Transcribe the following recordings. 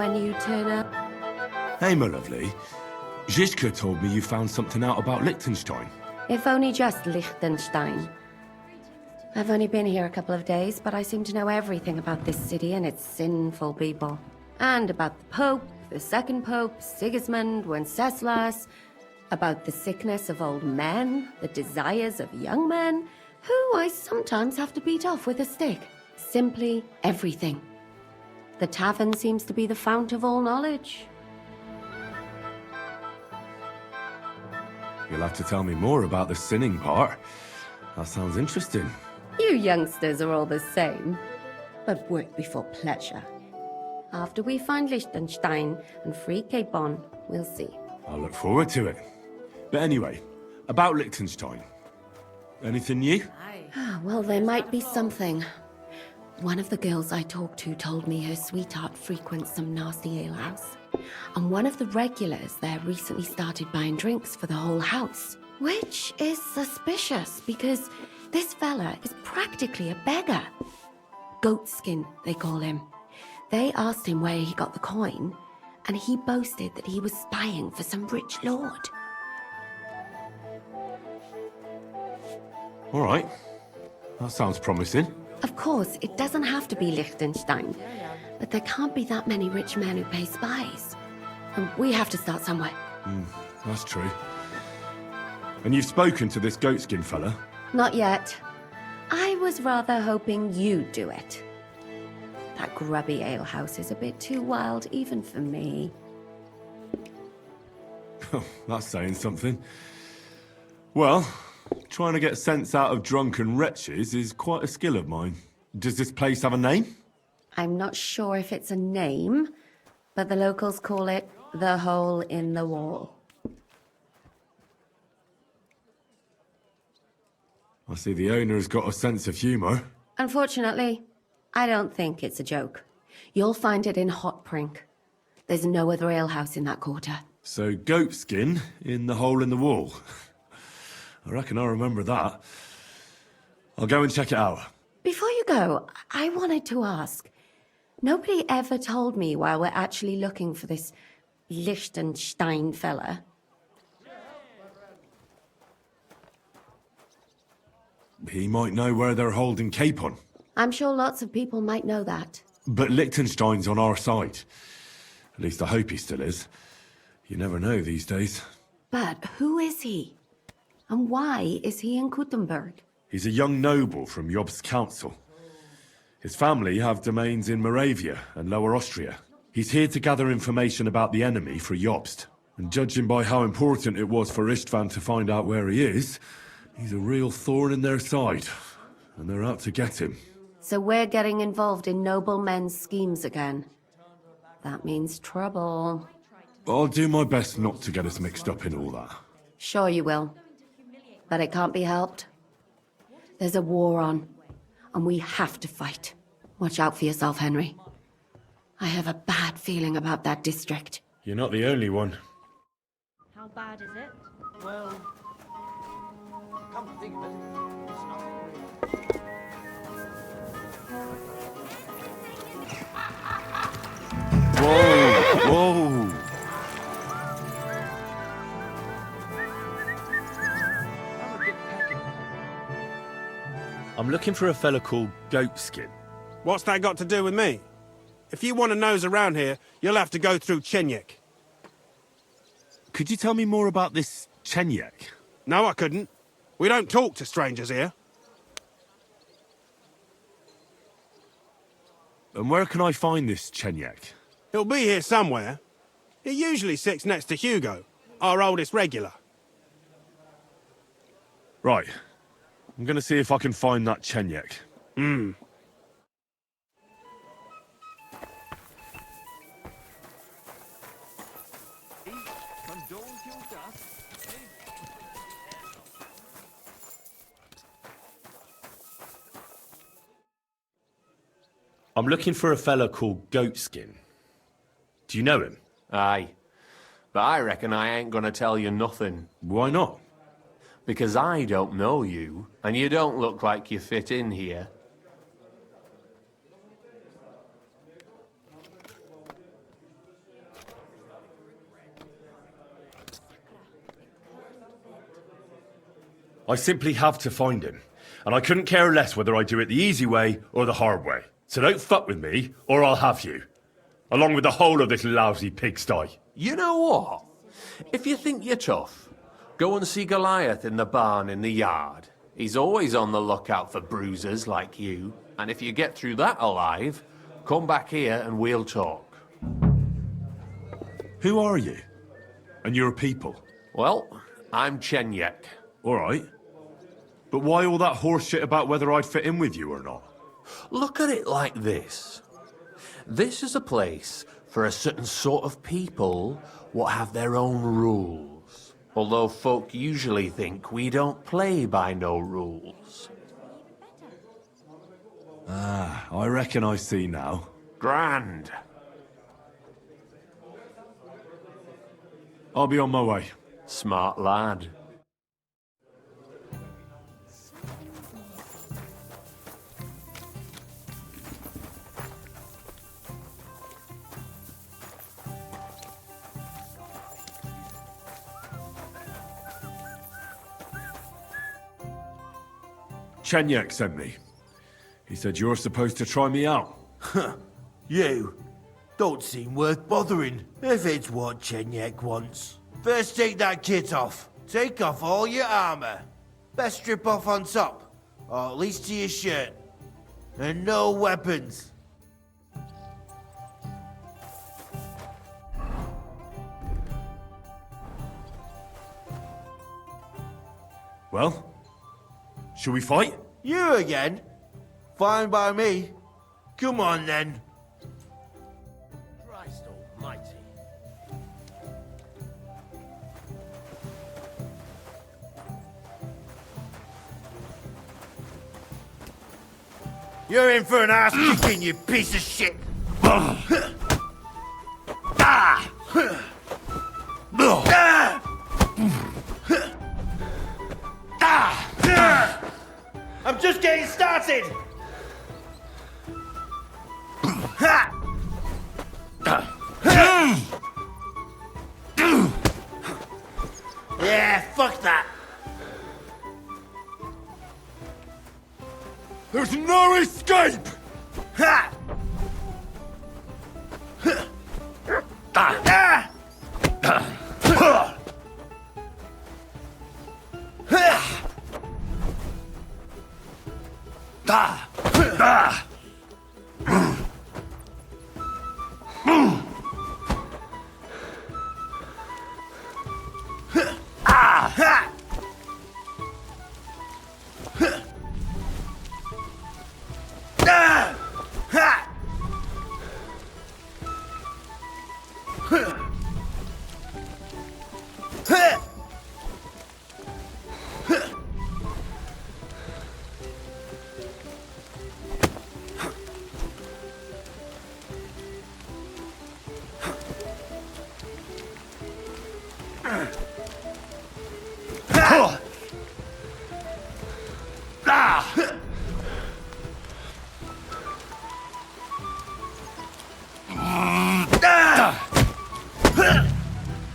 when you turn up. Hey, my lovely. Zizka told me you found something out about Liechtenstein. If only just Liechtenstein. I've only been here a couple of days, but I seem to know everything about this city and its sinful people. And about the Pope, the second Pope, Sigismund, Wenceslas, about the sickness of old men, the desires of young men, who I sometimes have to beat off with a stick. Simply everything. The tavern seems to be the fount of all knowledge. You'll have to tell me more about the sinning part. That sounds interesting. You youngsters are all the same. But work before pleasure. After we find Liechtenstein and free Cape Bon, we'll see. I'll look forward to it. But anyway, about Liechtenstein. Anything new? Well, there might be something. One of the girls I talked to told me her sweetheart frequents some nasty alehouse. And one of the regulars there recently started buying drinks for the whole house. Which is suspicious, because this fella is practically a beggar. Goatskin, they call him. They asked him where he got the coin, and he boasted that he was spying for some rich lord. All right. That sounds promising. Of course, it doesn't have to be Liechtenstein, but there can't be that many rich men who pay spies. And we have to start somewhere. That's true. And you've spoken to this goatskin fella? Not yet. I was rather hoping you'd do it. That grubby alehouse is a bit too wild, even for me. That's saying something. Well, trying to get sense out of drunken wretches is quite a skill of mine. Does this place have a name? I'm not sure if it's a name, but the locals call it the Hole in the Wall. I see the owner's got a sense of humour. Unfortunately, I don't think it's a joke. You'll find it in Hot Prink. There's no other alehouse in that quarter. So goatskin in the hole in the wall. I reckon I'll remember that. I'll go and check it out. Before you go, I wanted to ask. Nobody ever told me why we're actually looking for this Liechtenstein fella. He might know where they're holding Capon. I'm sure lots of people might know that. But Liechtenstein's on our side. At least I hope he still is. You never know these days. But who is he? And why is he in Kuttenberg? He's a young noble from Jobst's council. His family have domains in Moravia and Lower Austria. He's here to gather information about the enemy for Jobst. And judging by how important it was for Istvan to find out where he is, he's a real thorn in their side. And they're out to get him. So we're getting involved in noble men's schemes again. That means trouble. I'll do my best not to get us mixed up in all that. Sure you will. But it can't be helped. There's a war on, and we have to fight. Watch out for yourself, Henry. I have a bad feeling about that district. You're not the only one. How bad is it? Well, come to think of it, it's not really. Whoa! Whoa! I'm looking for a fella called Goatskin. What's that got to do with me? If you want to nose around here, you'll have to go through Chenyek. Could you tell me more about this Chenyek? No, I couldn't. We don't talk to strangers here. And where can I find this Chenyek? He'll be here somewhere. He usually sits next to Hugo, our oldest regular. Right. I'm gonna see if I can find that Chenyek. I'm looking for a fella called Goatskin. Do you know him? Aye. But I reckon I ain't gonna tell you nothing. Why not? Because I don't know you, and you don't look like you fit in here. I simply have to find him. And I couldn't care less whether I do it the easy way or the hard way. So don't fuck with me, or I'll have you. Along with the whole of this lousy pigsty. You know what? If you think you're tough, go and see Goliath in the barn in the yard. He's always on the lookout for bruisers like you. And if you get through that alive, come back here and we'll talk. Who are you? And you're a people? Well, I'm Chenyek. Alright. But why all that horse shit about whether I'd fit in with you or not? Look at it like this. This is a place for a certain sort of people what have their own rules. Although folk usually think we don't play by no rules. Ah, I reckon I see now. Grand. I'll be on my way. Smart lad. Chenyek sent me. He said you're supposed to try me out. You don't seem worth bothering if it's what Chenyek wants. First take that kit off. Take off all your armor. Best strip off on top, or at least to your shirt. And no weapons. Well, shall we fight? You again? Fine by me. Come on then. Christ almighty. You're in for an ass kicking, you piece of shit. I'm just getting started. Yeah, fuck that. There's no escape! Ha!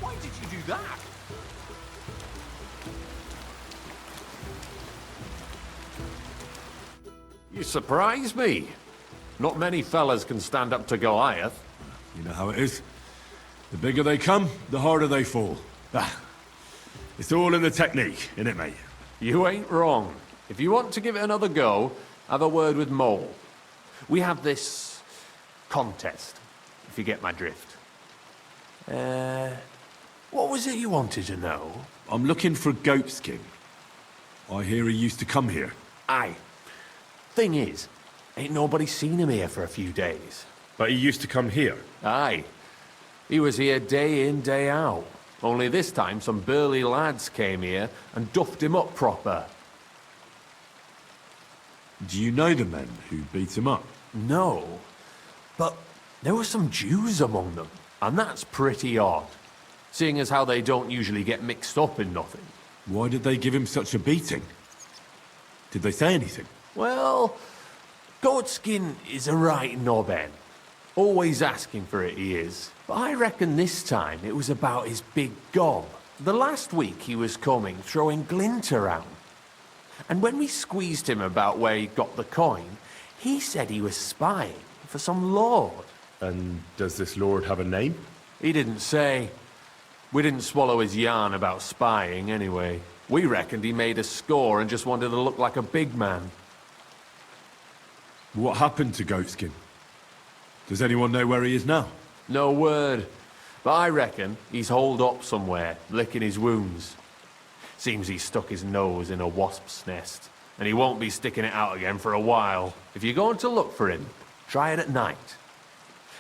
Why did you do that? You surprise me. Not many fellas can stand up to Goliath. You know how it is. The bigger they come, the harder they fall. It's all in the technique, innit, mate? You ain't wrong. If you want to give it another go, have a word with Mole. We have this contest, if you get my drift. What was it you wanted to know? I'm looking for Goatskin. I hear he used to come here. Aye. Thing is, ain't nobody seen him here for a few days. But he used to come here. Aye. He was here day in, day out. Only this time some burly lads came here and duffed him up proper. Do you know the men who beat him up? No. But there were some Jews among them, and that's pretty odd. Seeing as how they don't usually get mixed up in nothing. Why did they give him such a beating? Did they say anything? Well, Goatskin is a right knobhead. Always asking for it, he is. But I reckon this time it was about his big gob. The last week he was coming, throwing glint around. And when we squeezed him about where he got the coin, he said he was spying for some lord. And does this lord have a name? He didn't say. We didn't swallow his yarn about spying anyway. We reckoned he made a score and just wanted to look like a big man. What happened to Goatskin? Does anyone know where he is now? No word. But I reckon he's holed up somewhere, licking his wounds. Seems he stuck his nose in a wasp's nest, and he won't be sticking it out again for a while. If you're going to look for him, try it at night.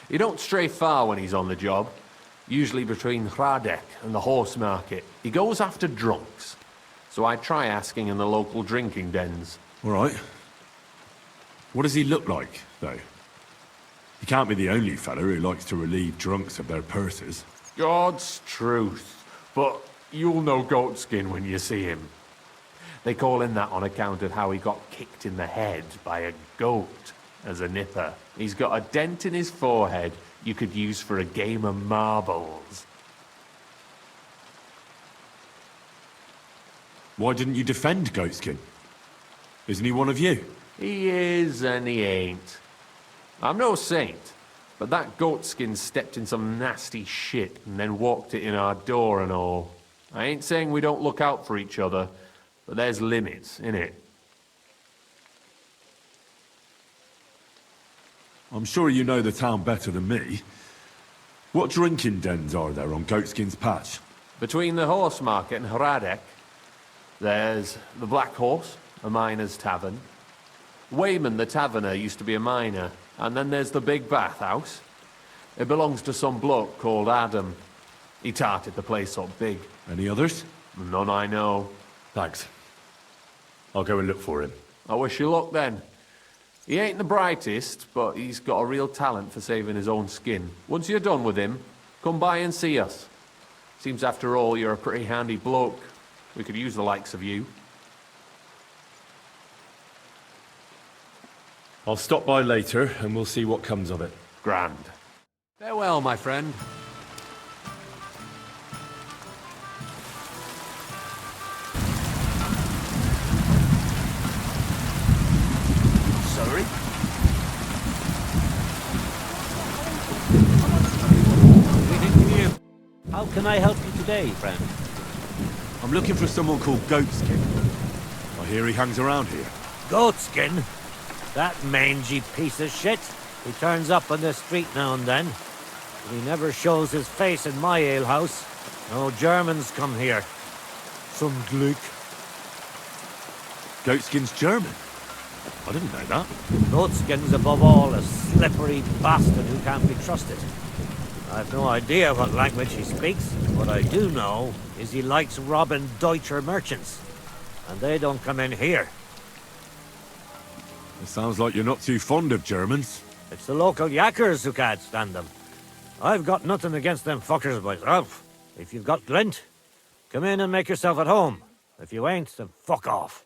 He don't stray far when he's on the job. Usually between Hradek and the horse market. He goes after drunks. So I try asking in the local drinking dens. All right. What does he look like, though? He can't be the only fella who likes to relieve drunks of their purses. God's truth. But you'll know Goatskin when you see him. They call him that on account of how he got kicked in the head by a goat as a nipper. He's got a dent in his forehead you could use for a game of marbles. Why didn't you defend Goatskin? Isn't he one of you? He is and he ain't. I'm no saint, but that Goatskin stepped in some nasty shit and then walked it in our door and all. I ain't saying we don't look out for each other, but there's limits, innit? I'm sure you know the town better than me. What drinking dens are there on Goatskin's patch? Between the horse market and Hradek, there's the Black Horse, a miner's tavern. Wayman the taverner used to be a miner. And then there's the big bathhouse. It belongs to some bloke called Adam. He tarted the place up big. Any others? None I know. Thanks. I'll go and look for him. I wish you luck then. He ain't the brightest, but he's got a real talent for saving his own skin. Once you're done with him, come by and see us. Seems after all you're a pretty handy bloke. We could use the likes of you. I'll stop by later and we'll see what comes of it. Grand. Farewell, my friend. Sorry? How can I help you today, friend? I'm looking for someone called Goatskin. I hear he hangs around here. Goatskin? That mangy piece of shit. He turns up on the street now and then. But he never shows his face in my alehouse. No Germans come here. Some Glück. Goatskin's German? I didn't know that. Goatskin's above all a slippery bastard who can't be trusted. I've no idea what language he speaks. What I do know is he likes robbing Deutscher merchants. And they don't come in here. It sounds like you're not too fond of Germans. It's the local yakkers who can't stand them. I've got nothing against them fuckers myself. If you've got glint, come in and make yourself at home. If you ain't, then fuck off.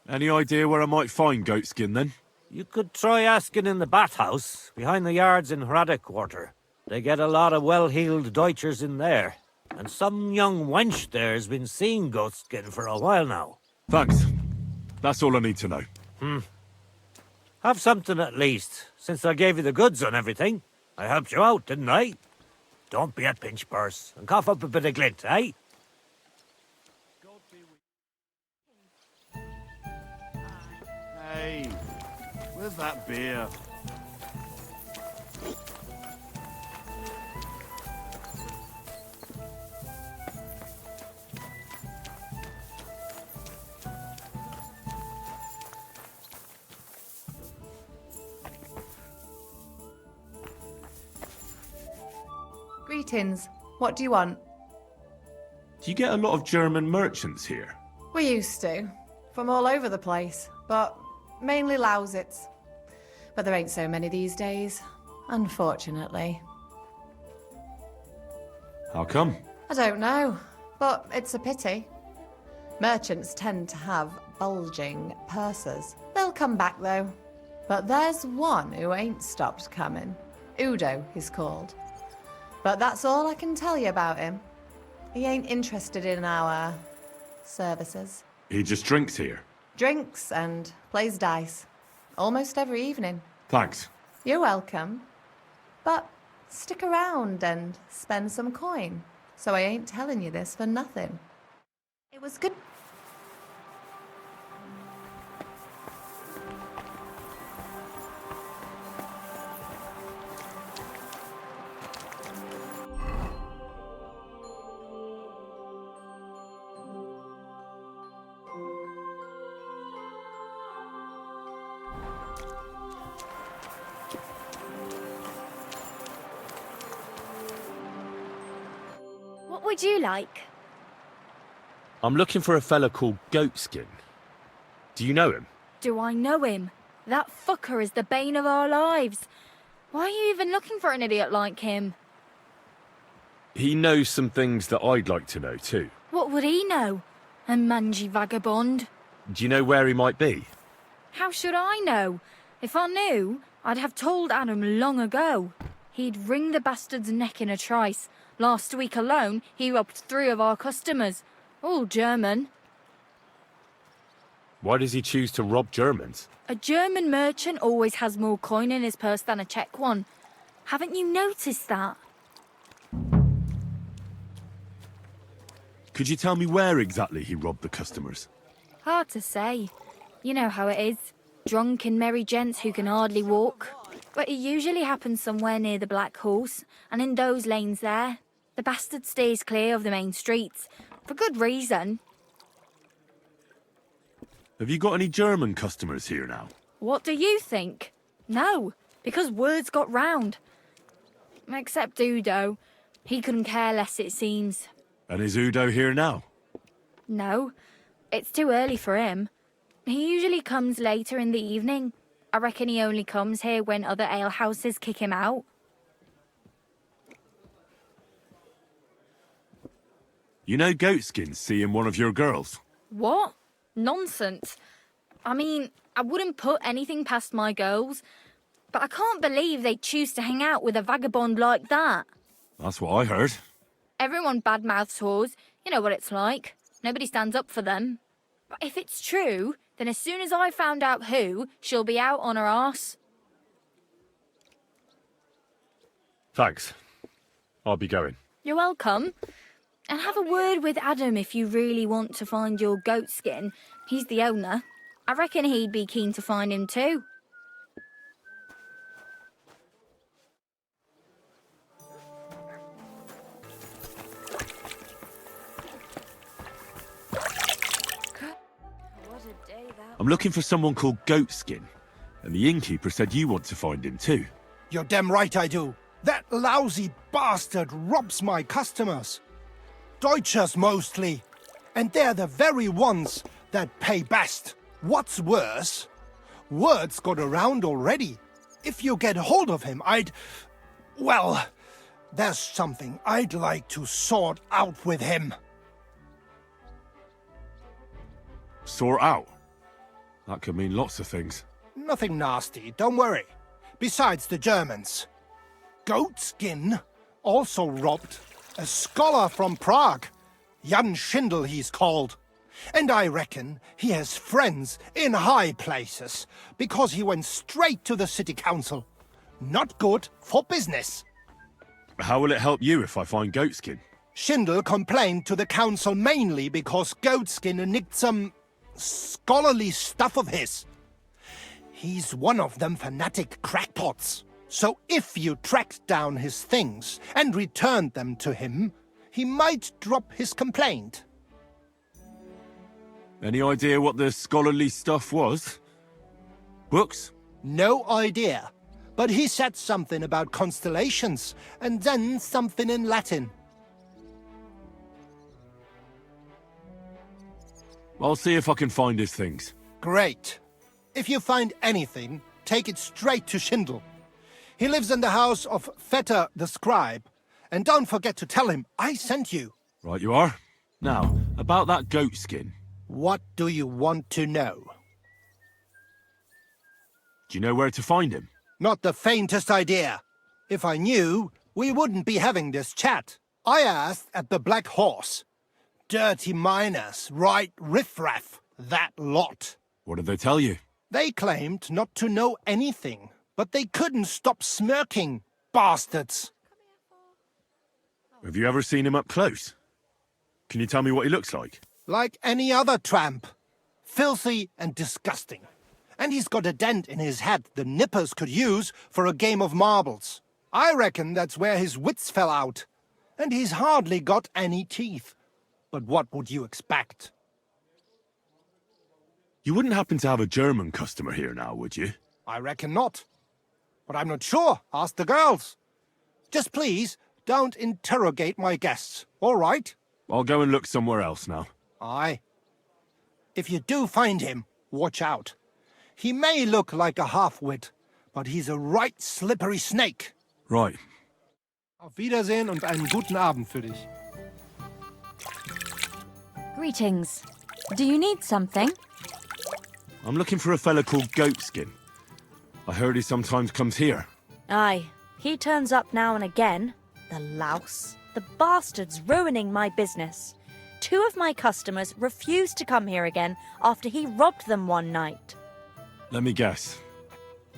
Any idea where I might find Goatskin then? You could try asking in the bathhouse, behind the yards in Hradek Quarter. They get a lot of well-heeled Deutschers in there. And some young wench there's been seeing Goatskin for a while now. Thanks. That's all I need to know. Have something at least, since I gave you the goods on everything. I helped you out, didn't I? Don't be a pinch purse, and cough up a bit of glint, eh? Hey, where's that beer? Greetings. What do you want? Do you get a lot of German merchants here? We used to. From all over the place. But mainly Lausitz. But there ain't so many these days. Unfortunately. How come? I don't know. But it's a pity. Merchants tend to have bulging purses. They'll come back though. But there's one who ain't stopped coming. Udo, he's called. But that's all I can tell you about him. He ain't interested in our services. He just drinks here. Drinks and plays dice. Almost every evening. Thanks. You're welcome. But stick around and spend some coin. So I ain't telling you this for nothing. It was good. What would you like? I'm looking for a fella called Goatskin. Do you know him? Do I know him? That fucker is the bane of our lives. Why are you even looking for an idiot like him? He knows some things that I'd like to know too. What would he know? A mangy vagabond? Do you know where he might be? How should I know? If I knew, I'd have told Adam long ago. He'd wring the bastard's neck in a trice. Last week alone, he robbed 3 of our customers. All German. Why does he choose to rob Germans? A German merchant always has more coin in his purse than a Czech one. Haven't you noticed that? Could you tell me where exactly he robbed the customers? Hard to say. You know how it is. Drunk and merry gents who can hardly walk. But it usually happens somewhere near the Black Horse, and in those lanes there. The bastard stays clear of the main streets. For good reason. Have you got any German customers here now? What do you think? No, because words got round. Except Udo. He couldn't care less, it seems. And is Udo here now? No, it's too early for him. He usually comes later in the evening. I reckon he only comes here when other alehouses kick him out. You know Goatskin's seeing one of your girls? What? Nonsense. I mean, I wouldn't put anything past my girls, but I can't believe they choose to hang out with a vagabond like that. That's what I heard. Everyone badmouths whores. You know what it's like. Nobody stands up for them. But if it's true, then as soon as I found out who, she'll be out on her arse. Thanks. I'll be going. You're welcome. And have a word with Adam if you really want to find your Goatskin. He's the owner. I reckon he'd be keen to find him too. I'm looking for someone called Goatskin, and the innkeeper said you want to find him too. You're damn right I do. That lousy bastard robs my customers. Deutschers mostly. And they're the very ones that pay best. What's worse, word's got around already. If you get hold of him, well, there's something I'd like to sort out with him. Sort out? That could mean lots of things. Nothing nasty, don't worry. Besides the Germans. Goatskin also robbed a scholar from Prague. Jan Schindel he's called. And I reckon he has friends in high places, because he went straight to the city council. Not good for business. How will it help you if I find Goatskin? Schindel complained to the council mainly because Goatskin nicked some scholarly stuff of his. He's one of them fanatic crackpots. So if you tracked down his things and returned them to him, he might drop his complaint. Any idea what the scholarly stuff was? Books? No idea. But he said something about constellations, and then something in Latin. I'll see if I can find his things. Great. If you find anything, take it straight to Schindel. He lives in the house of Vetter the scribe. And don't forget to tell him I sent you. Right you are. Now, about that Goatskin. What do you want to know? Do you know where to find him? Not the faintest idea. If I knew, we wouldn't be having this chat. I asked at the Black Horse. Dirty miners, right riffraff, that lot. What did they tell you? They claimed not to know anything, but they couldn't stop smirking, bastards. Have you ever seen him up close? Can you tell me what he looks like? Like any other tramp. Filthy and disgusting. And he's got a dent in his head the nippers could use for a game of marbles. I reckon that's where his wits fell out. And he's hardly got any teeth. But what would you expect? You wouldn't happen to have a German customer here now, would you? I reckon not. But I'm not sure. Ask the girls. Just please, don't interrogate my guests, all right? I'll go and look somewhere else now. Aye. If you do find him, watch out. He may look like a half-wit, but he's a right slippery snake. Right. Auf Wiedersehen und einen guten Abend für dich. Greetings. Do you need something? I'm looking for a fella called Goatskin. I heard he sometimes comes here. Aye, he turns up now and again. The louse. The bastard's ruining my business. 2 of my customers refused to come here again after he robbed them one night. Let me guess.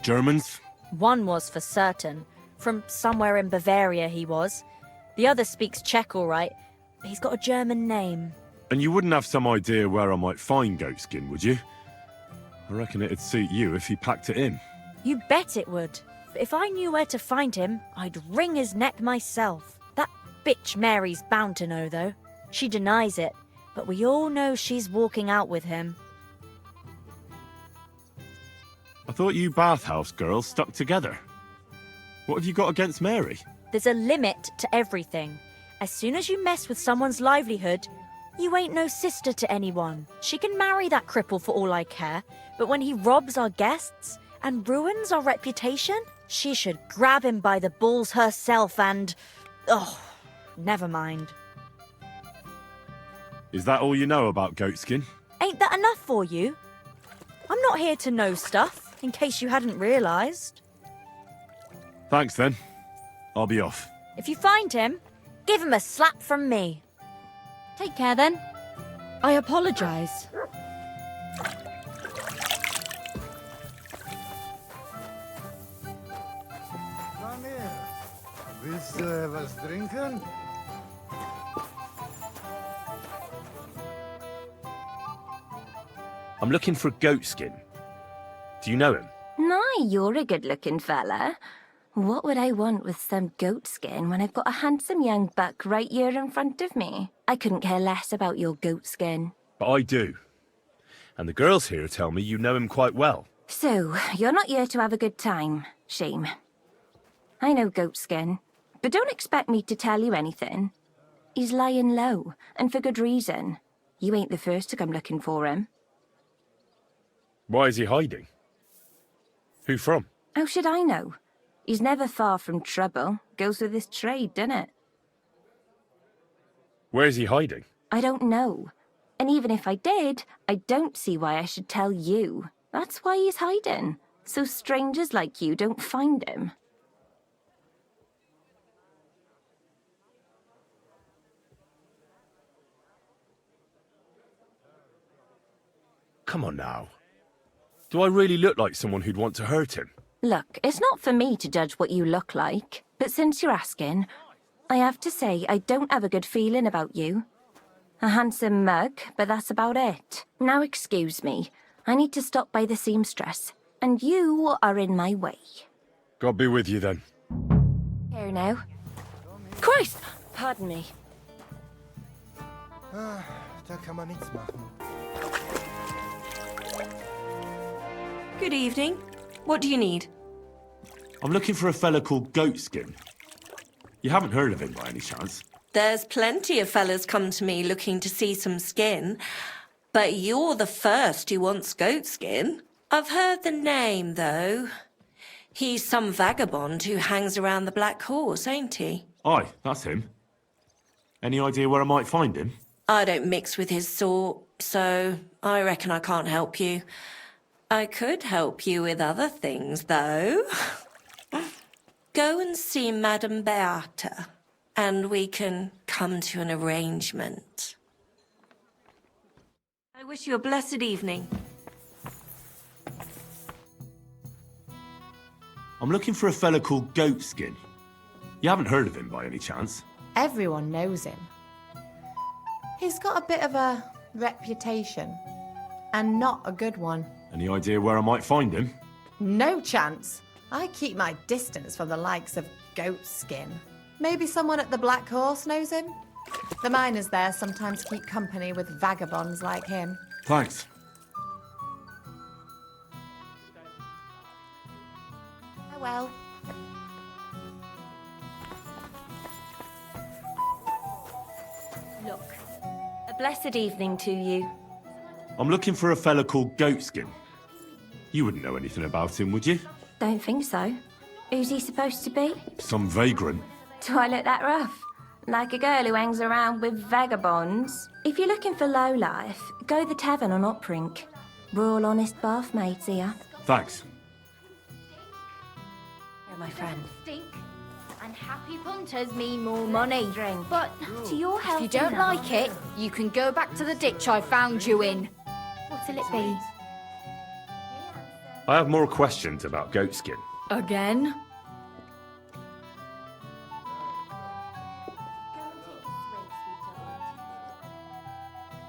Germans? One was for certain. From somewhere in Bavaria he was. The other speaks Czech all right. He's got a German name. And you wouldn't have some idea where I might find Goatskin, would you? I reckon it'd suit you if he packed it in. You bet it would. But if I knew where to find him, I'd wring his neck myself. That bitch Mary's bound to know, though. She denies it, but we all know she's walking out with him. I thought you bathhouse girls stuck together. What have you got against Mary? There's a limit to everything. As soon as you mess with someone's livelihood, you ain't no sister to anyone. She can marry that cripple for all I care, but when he robs our guests and ruins our reputation, she should grab him by the balls herself and... oh, never mind. Is that all you know about Goatskin? Ain't that enough for you? I'm not here to know stuff, in case you hadn't realised. Thanks then. I'll be off. If you find him, give him a slap from me. Take care then. I apologise. Komm her. Willst du was trinken? I'm looking for Goatskin. Do you know him? My, you're a good-looking fella. What would I want with some goat skin when I've got a handsome young buck right here in front of me? I couldn't care less about your goat skin. But I do. And the girls here tell me you know him quite well. So, you're not here to have a good time. Shame. I know goat skin, but don't expect me to tell you anything. He's lying low, and for good reason. You ain't the first to come looking for him. Why is he hiding? Who from? How should I know? He's never far from trouble. Goes with his trade, doesn't it? Where's he hiding? I don't know. And even if I did, I don't see why I should tell you. That's why he's hiding. So strangers like you don't find him. Come on now. Do I really look like someone who'd want to hurt him? Look, it's not for me to judge what you look like, but since you're asking, I have to say I don't have a good feeling about you. A handsome mug, but that's about it. Now excuse me, I need to stop by the seamstress, and you are in my way. God be with you then. Here now. Christ! Pardon me. Da kann man nichts machen. Good evening. What do you need? I'm looking for a fella called Goatskin. You haven't heard of him by any chance? There's plenty of fellas come to me looking to see some skin, but you're the first who wants goat skin. I've heard the name, though. He's some vagabond who hangs around the Black Horse, ain't he? Aye, that's him. Any idea where I might find him? I don't mix with his sort, so I reckon I can't help you. I could help you with other things, though. Go and see Madame Beata. and we can come to an arrangement. I wish you a blessed evening. I'm looking for a fella called Goatskin. You haven't heard of him by any chance? Everyone knows him. He's got a bit of a reputation, and not a good one. Any idea where I might find him? No chance. I keep my distance from the likes of Goatskin. Maybe someone at the Black Horse knows him? The miners there sometimes keep company with vagabonds like him. Thanks. Oh well. Look, a blessed evening to you. I'm looking for a fella called Goatskin. You wouldn't know anything about him, would you? Don't think so. Who's he supposed to be? Some vagrant. Do I look that rough? Like a girl who hangs around with vagabonds? If you're looking for low life, go the tavern on Oprink. We're all honest bath mates here. Thanks. You're my friend. Stink. And happy punters mean more money. Drink. But To your if health you don't and like it, you can go back to the ditch I found you in. What'll it be? I have more questions about Goatskin. Again?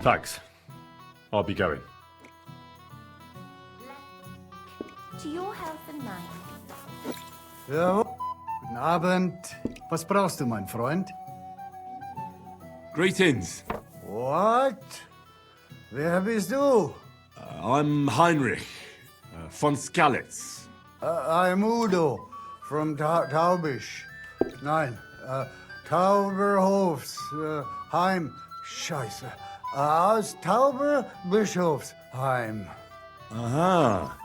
Thanks. I'll be going. To your health and mine. Ja, guten Abend. Was brauchst du, mein Freund? Greetings. What? Wer bist du? I'm Heinrich von Skalitz. I'm Udo from Taubisch. Nein, Tauberhofs, Heim. Scheiße. Aus Tauberbischofsheim. Aha.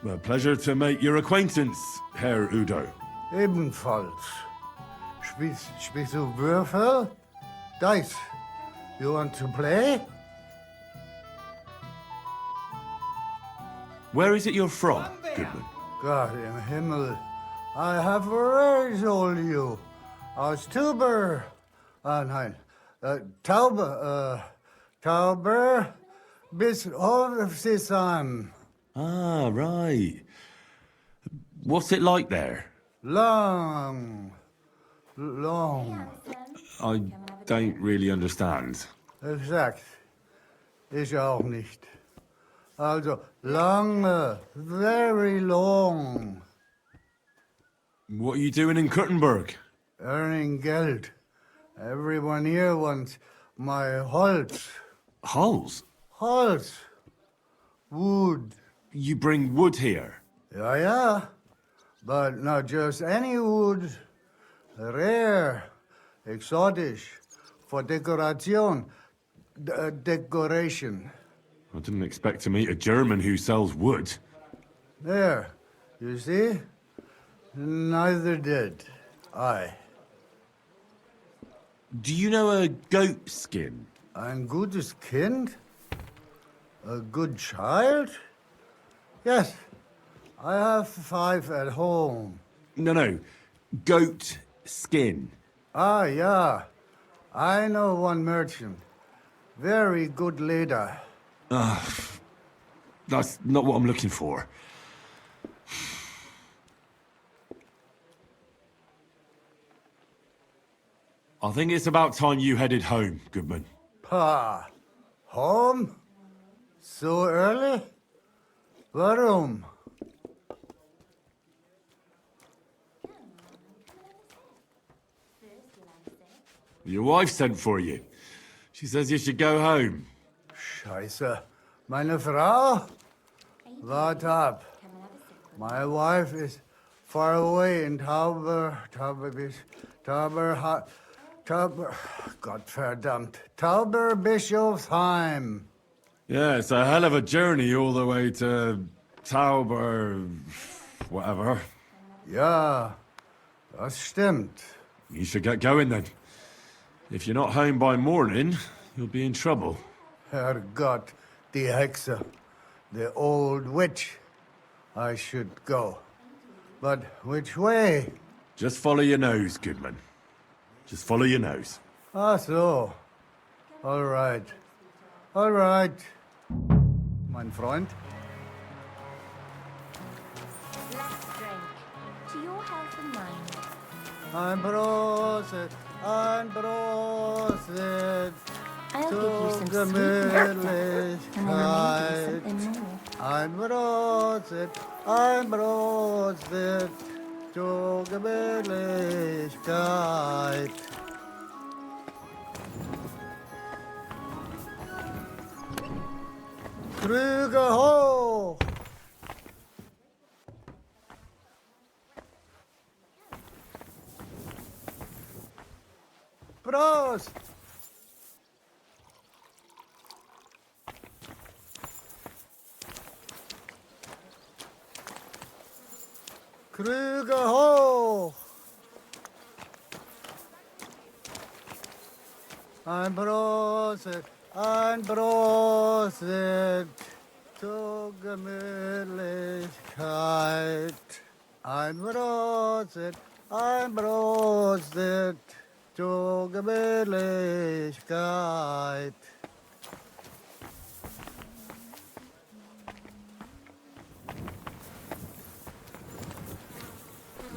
A pleasure to make your acquaintance, Herr Udo. Ebenfalls. Spielst du Würfel? Dice. You want to play? Where is it you're from, Goodman? God im Himmel. I have already told you. Aus Tauber. Nein. Tauber bis Hofsisheim. Ah, right. What's it like there? Long. I don't really understand. Exakt. Ich auch nicht. Also, lange, very long. What are you doing in Kuttenberg? Earning Geld. Everyone here wants my Holz. Hulls? Holz. Wood. You bring wood here? Ja. But not just any wood. Rare. Exotisch. For decoration. Decoration. I didn't expect to meet a German who sells wood. There. You see? Neither did I. Do you know a goat skin? Ein gutes Kind? A good child? Yes. I have 5 at home. No. Goat skin. Ah, yeah. I know one merchant. Very good leader. That's not what I'm looking for. I think it's about time you headed home, Goodman. Pa. Home? So early? Warum? Your wife sent for you. She says you should go home. Scheiße. Meine Frau? Wart ab. My wife is far away in Tauberbischofsheim. Yeah, it's a hell of a journey all the way to Tauber... whatever. Ja, das stimmt. You should get going then. If you're not home by morning, you'll be in trouble. Herrgott, die Hexe. The old witch. I should go. But which way? Just follow your nose, Goodman. Just follow your nose. Ah, so. All right. All right. Mein Freund. Let's drink. To your health and mine. Ein Prosit. Ein Prosit. I'll give you some sweet Gemütlichkeit. and then I'll make you something more. Ein Prosit. Ein Prosit. Zu Gemütlichkeit. Krüge hoch! Prost! Krüge hoch! Ein Prosit, ein Prosit zur Gemütlichkeit. Ein Prosit zur Gemütlichkeit.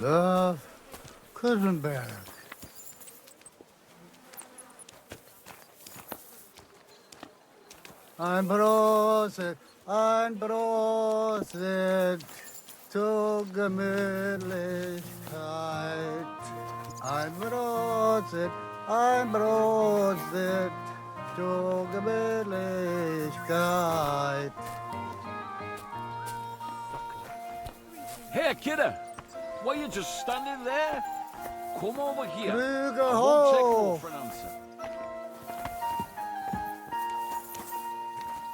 Love, Kusenberg. Ein Prosit zur Gemütlichkeit. Ein Prosit zur Gemütlichkeit. Hey, kidder! Why are you just standing there? Come over here. Krüge I won't take no hoch! for an answer.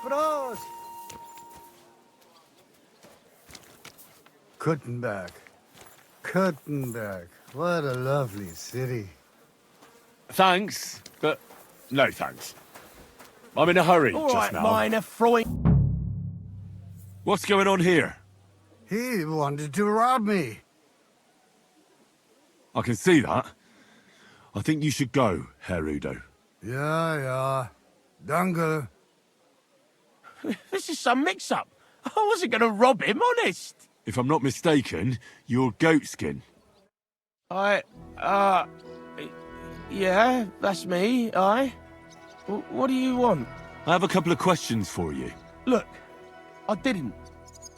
Prost! Kuttenberg. What a lovely city. Thanks, but no thanks. I'm in a hurry All just right, now. minor Freud. What's going on here? He wanted to rob me. I can see that. I think you should go, Herr Udo. Ja. Danke. This is some mix-up. I wasn't going to rob him, honest. If I'm not mistaken, you're Goatskin. Yeah, that's me, What do you want? I have a couple of questions for you. Look, I didn't.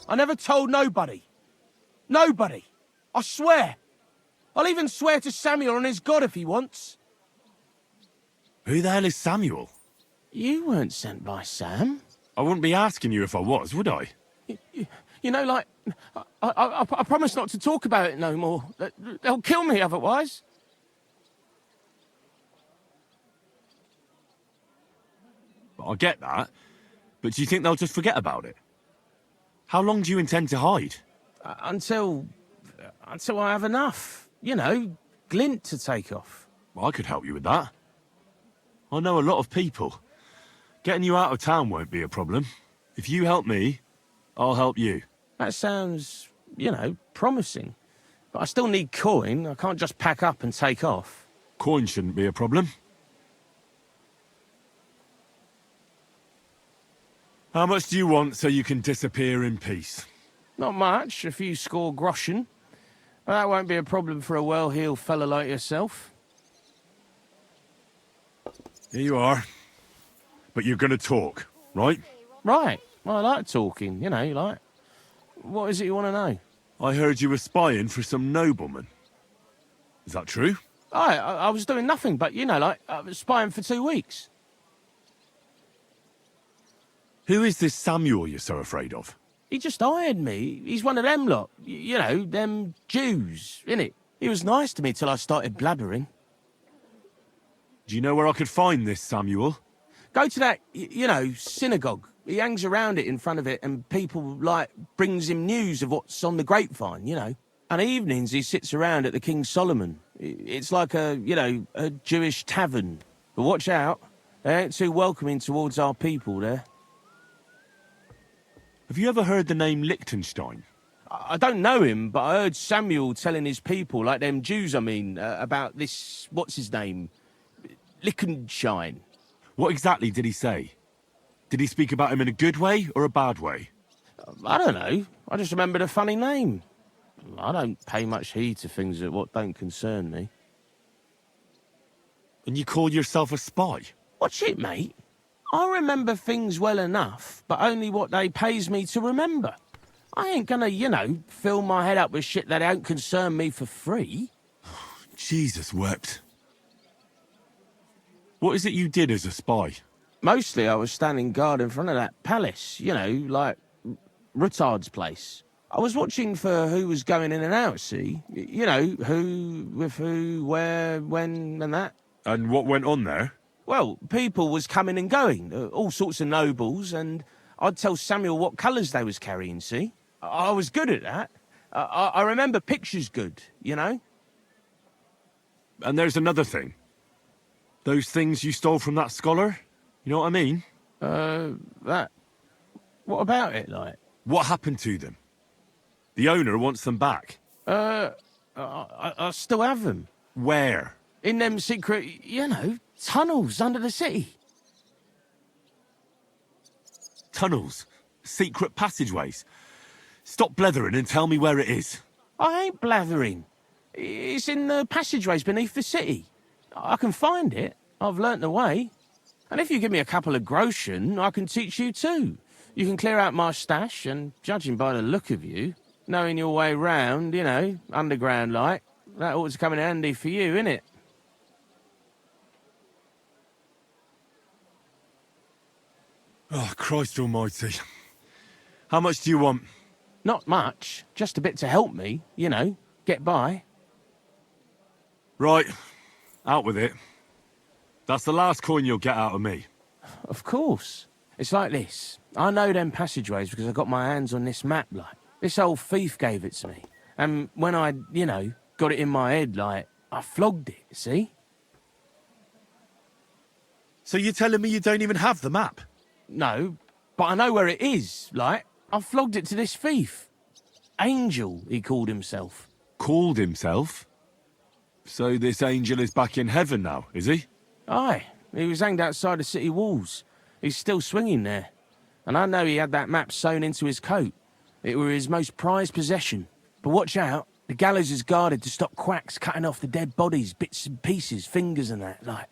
I never told nobody. Nobody. I swear. I'll even swear to Samuel on his God if he wants. Who the hell is Samuel? You weren't sent by Sam. I wouldn't be asking you if I was, would I? You know, like, I promise not to talk about it no more. They'll kill me otherwise. I get that, but do you think they'll just forget about it? How long do you intend to hide? Until I have enough. You know, glint to take off. Well, I could help you with that. I know a lot of people. Getting you out of town won't be a problem. If you help me, I'll help you. That sounds, promising. But I still need coin. I can't just pack up and take off. Coin shouldn't be a problem. How much do you want so you can disappear in peace? Not much, a few score groschen. Well, that won't be a problem for a well-heeled fella like yourself. Here you are. But you're gonna talk, right? Right. Well, I like talking, What is it you want to know? I heard you were spying for some nobleman. Is that true? I was doing nothing but, I was spying for 2 weeks. Who is this Samuel you're so afraid of? He just hired me. He's one of them lot. Them Jews, innit? He was nice to me till I started blabbering. Do you know where I could find this Samuel? Go to that, synagogue. He hangs around it in front of it and people, brings him news of what's on the grapevine, And evenings he sits around at the King Solomon. It's like a Jewish tavern. But watch out. They ain't too welcoming towards our people there. Have you ever heard the name Liechtenstein? I don't know him, but I heard Samuel telling his people, like them Jews, I mean, about this, what's his name? Lichtenstein. What exactly did he say? Did he speak about him in a good way or a bad way? I don't know. I just remembered a funny name. I don't pay much heed to things that what don't concern me. And you call yourself a spy? What's it, mate? I remember things well enough, but only what they pays me to remember. I ain't gonna, you know, fill my head up with shit that don't concern me for free. Jesus wept. What is it you did as a spy? Mostly I was standing guard in front of that palace, you know, like Rutard's place. I was watching for who was going in and out, see? You know, who, with who, where, when, and that. And what went on there? Well, people was coming and going, all sorts of nobles, and I'd tell Samuel what colours they was carrying, see? I was good at that. I remember pictures good, you know? And there's another thing. Those things you stole from that scholar? You know what I mean? That... What about it, like? What happened to them? The owner wants them back. I still have them. Where? In them secret, you know, tunnels under the city. Tunnels? Secret passageways? Stop blethering and tell me where it is. I ain't blathering. It's in the passageways beneath the city. I can find it. I've learnt the way. And if you give me a couple of groschen, I can teach you too. You can clear out my stash, and judging by the look of you, knowing your way round, you know, underground like, that ought to come in handy for you, innit? Oh, Christ almighty. How much do you want? Not much. Just a bit to help me, you know, get by. Right. Out with it. That's the last coin you'll get out of me. Of course. It's like this. I know them passageways because I got my hands on this map, like. This old thief gave it to me. And when I, you know, got it in my head, like, I flogged it, see? So you're telling me you don't even have the map? No, but I know where it is, like. I flogged it to this thief. Angel, he called himself. Called himself? So this angel is back in heaven now, is he? Aye, he was hanged outside the city walls. He's still swinging there. And I know he had that map sewn into his coat. It were his most prized possession. But watch out, the gallows is guarded to stop quacks cutting off the dead bodies, bits and pieces, fingers and that, like.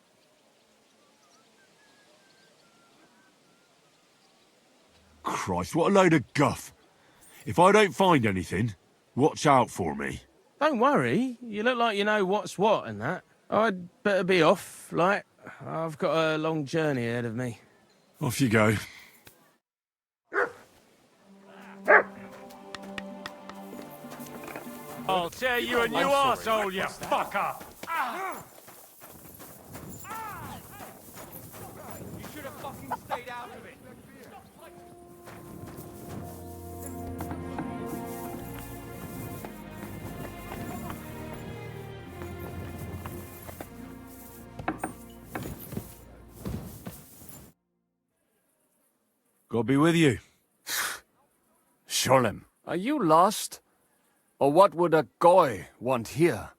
Christ, what a load of guff. If I don't find anything, watch out for me. Don't worry, you look like you know what's what and that. I'd better be off, like. I've got a long journey ahead of me. Off you go. I'll tear you a new arsehole, you fucker! You should have fucking stayed out of it. God be with you. Sholem, are you lost? Or what would a goy want here?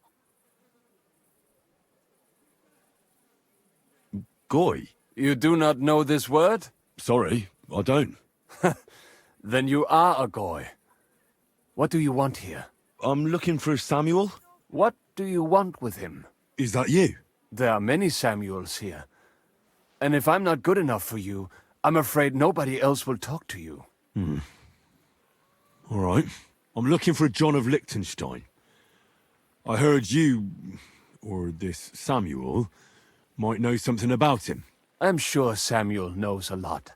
Goy? You do not know this word? Sorry, I don't. Then you are a goy. What do you want here? I'm looking for Samuel. What do you want with him? Is that you? There are many Samuels here. And if I'm not good enough for you, I'm afraid nobody else will talk to you. All right. I'm looking for John of Liechtenstein. I heard you, or this Samuel, might know something about him. I'm sure Samuel knows a lot,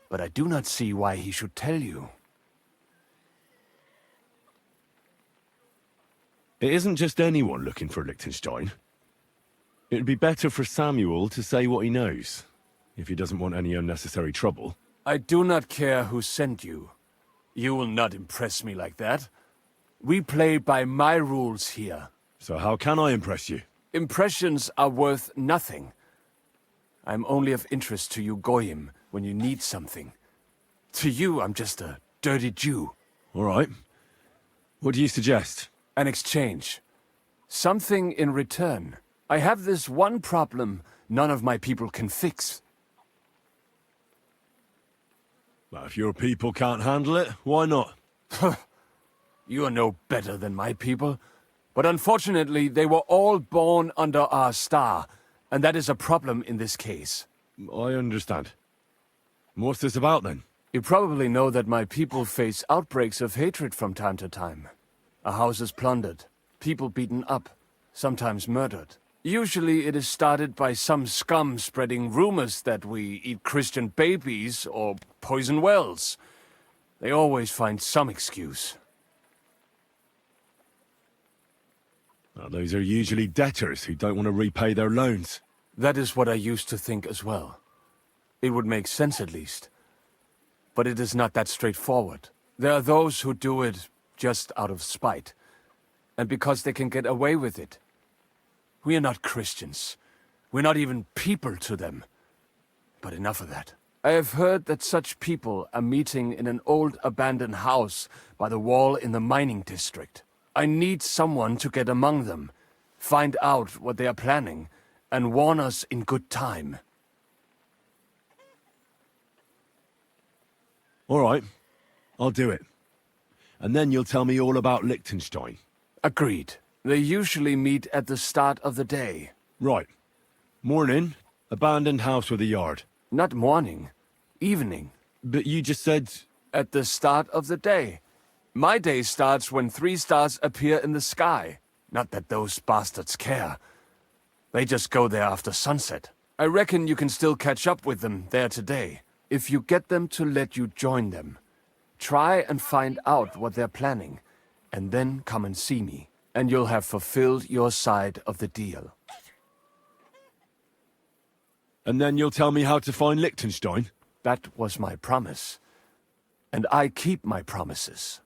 but I do not see why he should tell you. It isn't just anyone looking for Liechtenstein. It'd be better for Samuel to say what he knows, if he doesn't want any unnecessary trouble. I do not care who sent you. You will not impress me like that. We play by my rules here. So how can I impress you? Impressions are worth nothing. I'm only of interest to you Goyim when you need something. To you, I'm just a dirty Jew. All right. What do you suggest? An exchange. Something in return. I have this one problem none of my people can fix. Well, if your people can't handle it, why not? You are no better than my people. But unfortunately, they were all born under our star, and that is a problem in this case. I understand. What's this about, then? You probably know that my people face outbreaks of hatred from time to time. A house is plundered, people beaten up, sometimes murdered. Usually it is started by some scum spreading rumors that we eat Christian babies or poison wells. They always find some excuse. Well, those are usually debtors who don't want to repay their loans. That is what I used to think as well. It would make sense at least. But it is not that straightforward. There are those who do it just out of spite. And because they can get away with it. We are not Christians. We're not even people to them. But enough of that. I have heard that such people are meeting in an old abandoned house by the wall in the mining district. I need someone to get among them, find out what they are planning, and warn us in good time. All right, I'll do it. And then you'll tell me all about Liechtenstein. Agreed. They usually meet at the start of the day. Right. Morning, abandoned house with a yard. Not morning, evening. But you just said... At the start of the day. My day starts when 3 stars appear in the sky. Not that those bastards care. They just go there after sunset. I reckon you can still catch up with them there today, if you get them to let you join them. Try and find out what they're planning, and then come and see me, and you'll have fulfilled your side of the deal. And then you'll tell me how to find Liechtenstein? That was my promise. And I keep my promises.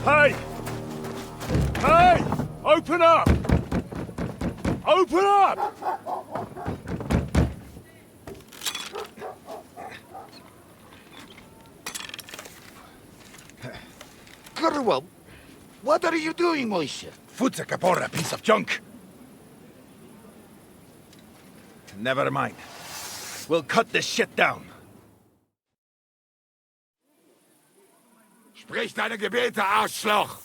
Hey! Hey! Open up! Open up! Gurwell, what are you doing, Moishe? Futsa Kapora, piece of junk. Never mind. We'll cut this shit down. Sprich deine Gebete, Arschloch!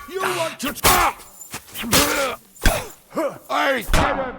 You want to stop? I didn't!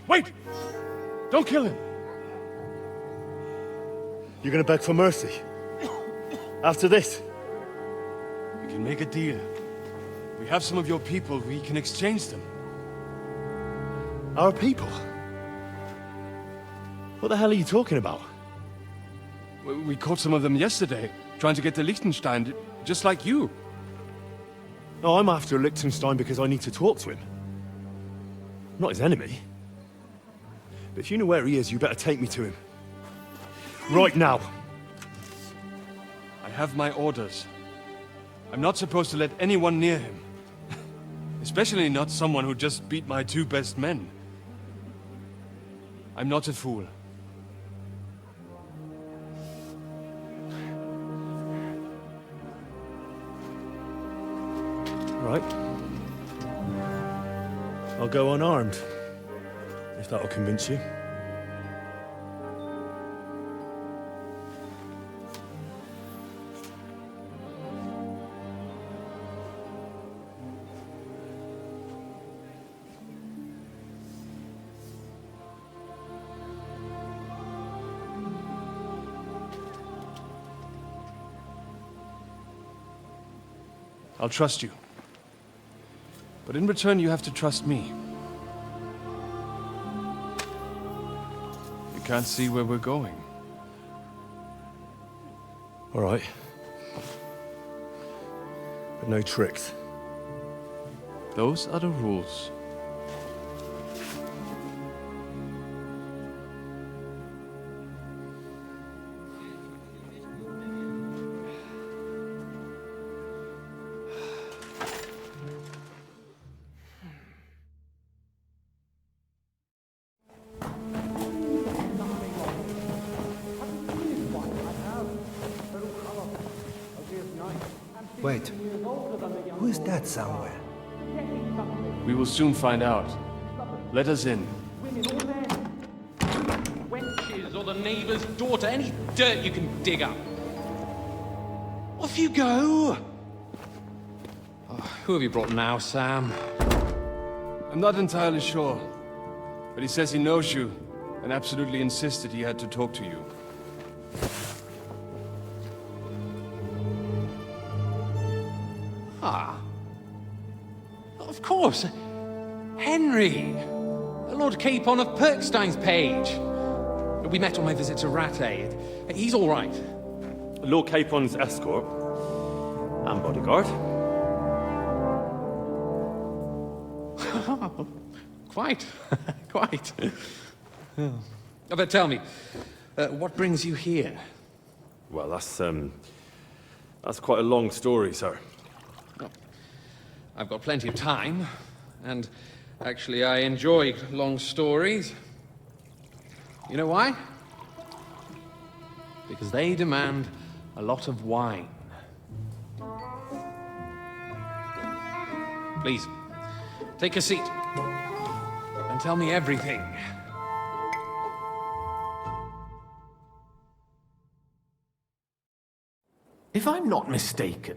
Wait! Don't kill him! You're gonna beg for mercy? After this? We can make a deal. We have some of your people, we can exchange them. Our people? What the hell are you talking about? We caught some of them yesterday, trying to get to Liechtenstein, just like you. No, I'm after Liechtenstein because I need to talk to him. I'm not his enemy. But if you know where he is, you better take me to him. Right now. I have my orders. I'm not supposed to let anyone near him. Especially not someone who just beat my 2 best men. I'm not a fool. Right. I'll go unarmed. If that'll convince you. I'll trust you. But in return, you have to trust me. You can't see where we're going. All right. But no tricks. Those are the rules. Wait, who is that somewhere? We will soon find out. Let us in. Wenches or the neighbour's daughter, any dirt you can dig up. Off you go! Oh, who have you brought now, Sam? I'm not entirely sure. But he says he knows you, and absolutely insisted he had to talk to you. Ah. Of course. Henry. Lord Capon of Perkstein's page. We met on my visit to Rattay. He's all right. Lord Capon's escort and bodyguard. Quite. Quite. But tell me, what brings you here? Well, that's quite a long story, sir. Oh, I've got plenty of time, and actually I enjoy long stories. You know why? Because they demand a lot of wine. Please, take a seat and tell me everything. If I'm not mistaken,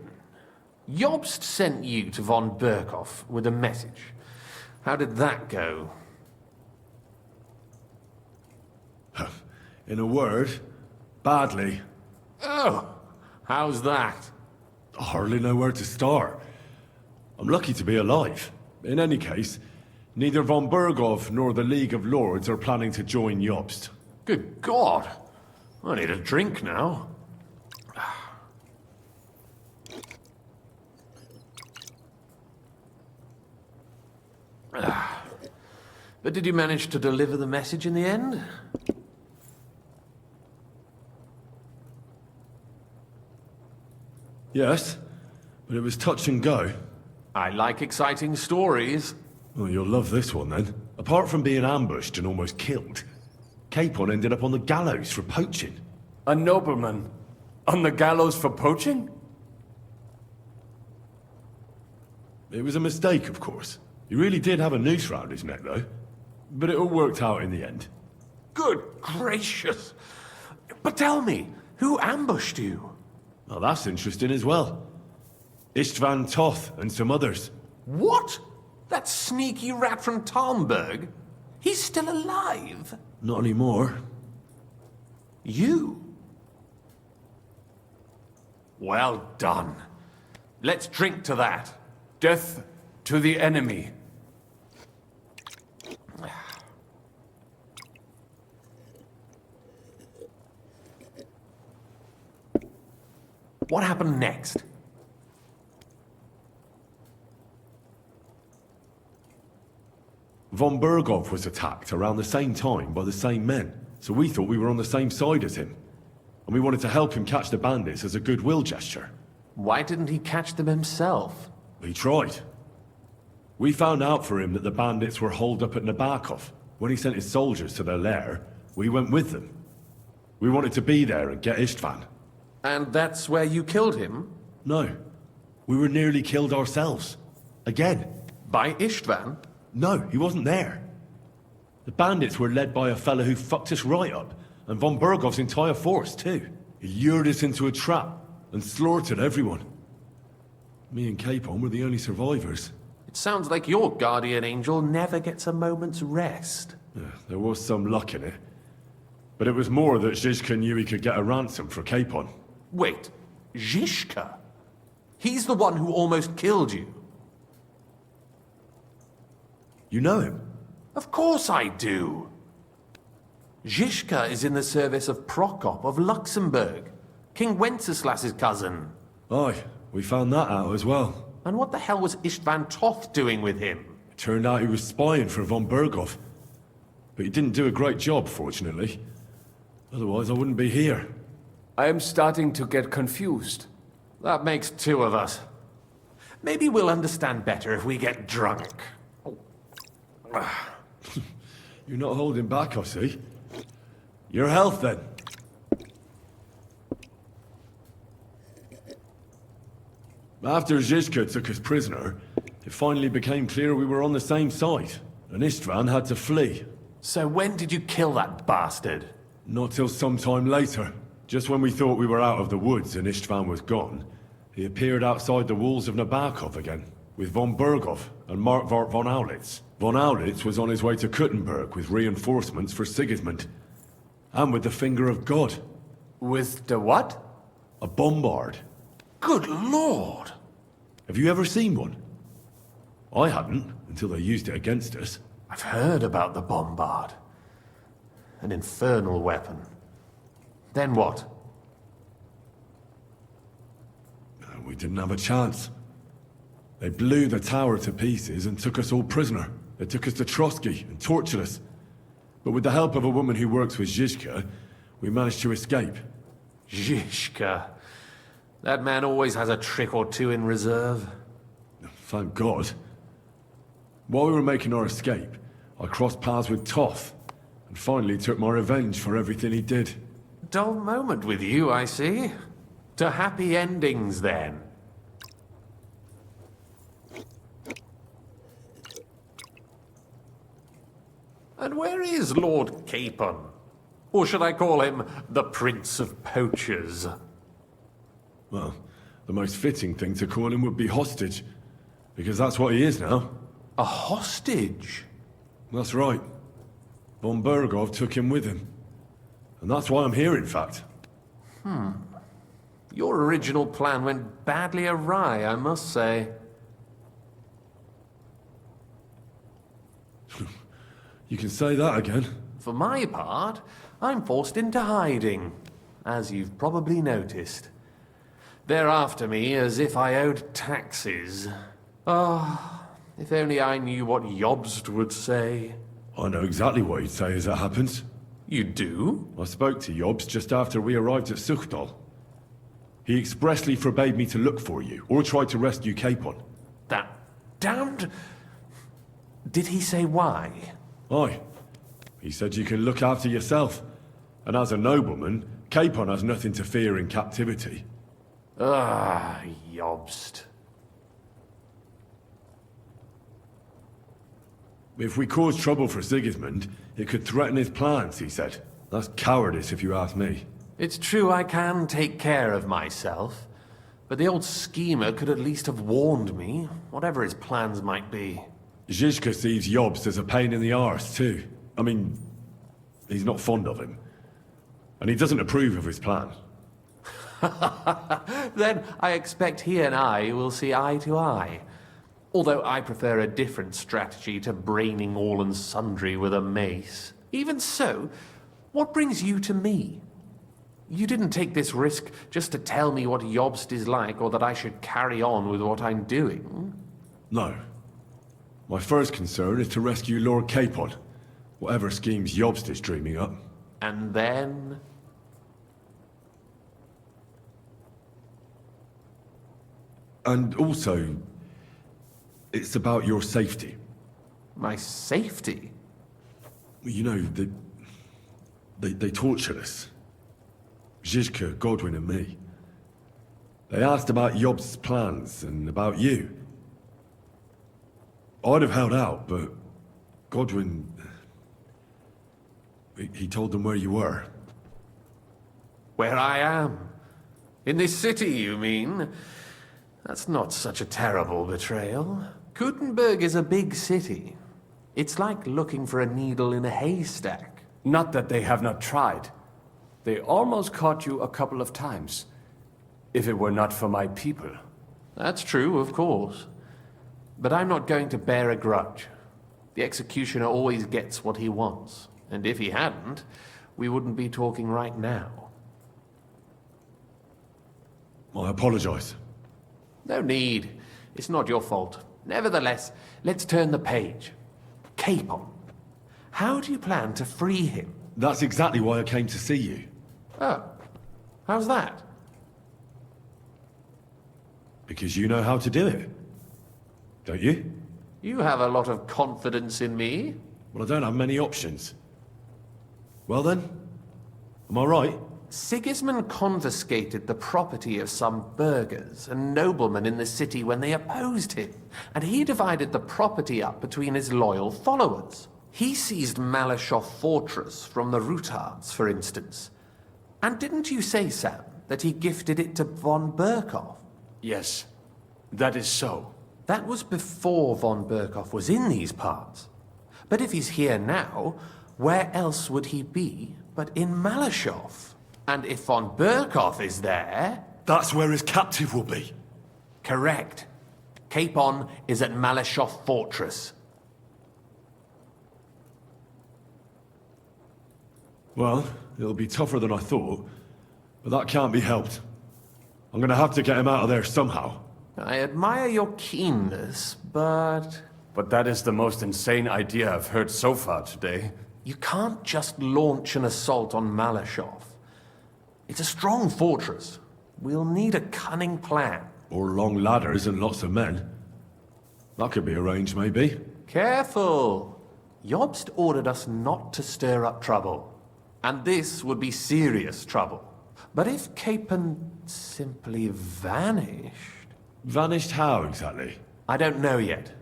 Jobst sent you to von Berkhoff with a message. How did that go? In a word, badly. Oh, how's that? I hardly know where to start. I'm lucky to be alive. In any case, neither von Berghoff nor the League of Lords are planning to join Jobst. Good God! I need a drink now. But did you manage to deliver the message in the end? Yes, but it was touch and go. I like exciting stories. Well, you'll love this one then. Apart from being ambushed and almost killed, Capon ended up on the gallows for poaching. A nobleman? On the gallows for poaching? It was a mistake, of course. He really did have a noose round his neck, though. But it all worked out in the end. Good gracious! But tell me, who ambushed you? Well, that's interesting as well. Istvan Toth and some others. What? That sneaky rat from Talmberg? He's still alive? Not anymore. You? Well done. Let's drink to that. Death to the enemy. What happened next? Von Berghoff was attacked around the same time by the same men, so we thought we were on the same side as him. And we wanted to help him catch the bandits as a goodwill gesture. Why didn't he catch them himself? He tried. We found out for him that the bandits were holed up at Nabokov. When he sent his soldiers to their lair, we went with them. We wanted to be there and get Istvan. And that's where you killed him? No. We were nearly killed ourselves. Again. By Istvan? No, he wasn't there. The bandits were led by a fella who fucked us right up, and von Bergov's entire force, too. He lured us into a trap and slaughtered everyone. Me and Capon were the only survivors. It sounds like your guardian angel never gets a moment's rest. There was some luck in it. But it was more that Zizka knew he could get a ransom for Capon. Wait, Zizka? He's the one who almost killed you. You know him? Of course I do. Zizka is in the service of Prokop of Luxembourg, King Wenceslas's cousin. Aye, we found that out as well. And what the hell was Istvan Toth doing with him? It turned out he was spying for von Berghoff. But he didn't do a great job, fortunately. Otherwise, I wouldn't be here. I am starting to get confused. That makes two of us. Maybe we'll understand better if we get drunk. You're not holding back, I see. Your health, then. After Zizka took us prisoner, it finally became clear we were on the same side, and Istvan had to flee. So when did you kill that bastard? Not till some time later. Just when we thought we were out of the woods and Istvan was gone, he appeared outside the walls of Nabokov again, with von Berghoff and Markvart von Aulitz. Von Aulitz was on his way to Kuttenberg with reinforcements for Sigismund. And with the finger of God. With the what? A bombard. Good lord! Have you ever seen one? I hadn't, until they used it against us. I've heard about the bombard. An infernal weapon. Then what? We didn't have a chance. They blew the tower to pieces and took us all prisoner. They took us to Trotsky and tortured us. But with the help of a woman who works with Zizka, we managed to escape. Zizka. That man always has a trick or two in reserve. Thank God. While we were making our escape, I crossed paths with Toth, and finally took my revenge for everything he did. Dull moment with you, I see. To happy endings, then. And where is Lord Capon? Or should I call him the Prince of Poachers? Well, the most fitting thing to call him would be hostage, because that's what he is now. A hostage? That's right. Von Berghoff took him with him. And that's why I'm here, in fact. Your original plan went badly awry, I must say. You can say that again. For my part, I'm forced into hiding, as you've probably noticed. They're after me as if I owed taxes. Ah, if only I knew what Jobst would say. I know exactly what he'd say as it happens. You do? I spoke to Jobst just after we arrived at Suchdal. He expressly forbade me to look for you, or try to rescue Capon. That damned... Did he say why? Aye. He said you can look after yourself. And as a nobleman, Capon has nothing to fear in captivity. Ah, Jobst. If we cause trouble for Sigismund, it could threaten his plans, he said. That's cowardice, if you ask me. It's true I can take care of myself, but the old schemer could at least have warned me, whatever his plans might be. Zizka sees Jobst as a pain in the arse, too. I mean, he's not fond of him. And he doesn't approve of his plan. Then I expect he and I will see eye to eye. Although I prefer a different strategy to braining all and sundry with a mace. Even so, what brings you to me? You didn't take this risk just to tell me what Jobst is like, or that I should carry on with what I'm doing. No. My first concern is to rescue Lord Capon, whatever schemes Jobst is dreaming up. And then... And also, it's about your safety. My safety? You know, they tortured us. Zizka, Godwin and me. They asked about Jobst's plans and about you. I'd have held out, but Godwin... He told them where you were. Where I am? In this city, you mean? That's not such a terrible betrayal. Gutenberg is a big city. It's like looking for a needle in a haystack. Not that they have not tried. They almost caught you a couple of times. If it were not for my people. That's true, of course. But I'm not going to bear a grudge. The executioner always gets what he wants. And if he hadn't, we wouldn't be talking right now. I apologize. No need. It's not your fault. Nevertheless, let's turn the page. Capon. How do you plan to free him? That's exactly why I came to see you. Oh. How's that? Because you know how to do it. Don't you? You have a lot of confidence in me. Well, I don't have many options. Well then, am I right? Sigismund confiscated the property of some burghers and noblemen in the city when they opposed him, and he divided the property up between his loyal followers. He seized Malashov Fortress from the Rutards, for instance. And didn't you say, Sam, that he gifted it to von Berkhoff? Yes, that is so. That was before von Berkhoff was in these parts. But if he's here now, where else would he be but in Malashov? And if von Berkhoff is there... That's where his captive will be. Correct. Capon is at Malashov Fortress. Well, it'll be tougher than I thought, but that can't be helped. I'm gonna have to get him out of there somehow. I admire your keenness, but... But that is the most insane idea I've heard so far today. You can't just launch an assault on Malashov. It's a strong fortress. We'll need a cunning plan. Or long ladders and lots of men. That could be arranged, maybe. Careful! Jobst ordered us not to stir up trouble. And this would be serious trouble. But if Capon simply vanished... Vanished how, exactly? I don't know yet.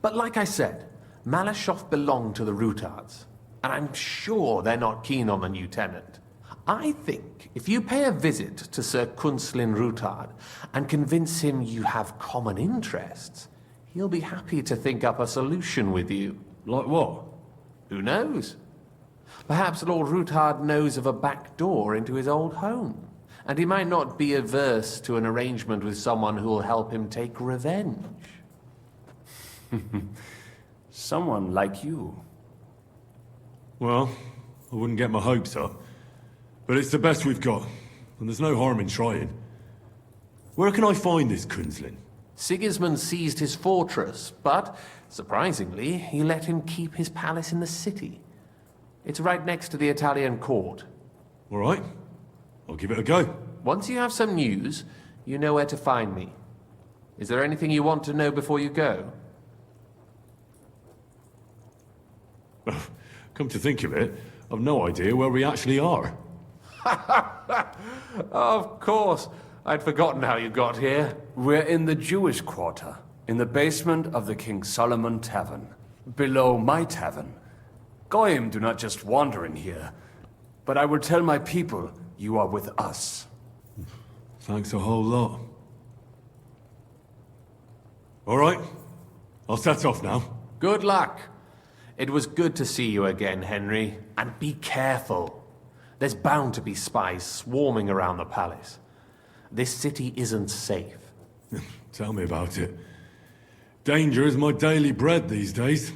But like I said, Malashov belonged to the Rutards. And I'm sure they're not keen on the new tenant. I think if you pay a visit to Sir Kunslin Rutard and convince him you have common interests, he'll be happy to think up a solution with you. Like what? Who knows? Perhaps Lord Rutard knows of a back door into his old home, and he might not be averse to an arrangement with someone who'll help him take revenge. Someone like you. Well, I wouldn't get my hopes up. But it's the best we've got, and there's no harm in trying. Where can I find this Kunslin? Sigismund seized his fortress, but, surprisingly, he let him keep his palace in the city. It's right next to the Italian court. All right. I'll give it a go. Once you have some news, you know where to find me. Is there anything you want to know before you go? Come to think of it, I've no idea where we actually are. Of course. I'd forgotten how you got here. We're in the Jewish quarter, in the basement of the King Solomon Tavern, below my tavern. Goyim do not just wander in here, but I will tell my people you are with us. Thanks a whole lot. All right, I'll set off now. Good luck. It was good to see you again, Henry. And be careful. There's bound to be spies swarming around the palace. This city isn't safe. Tell me about it. Danger is my daily bread these days.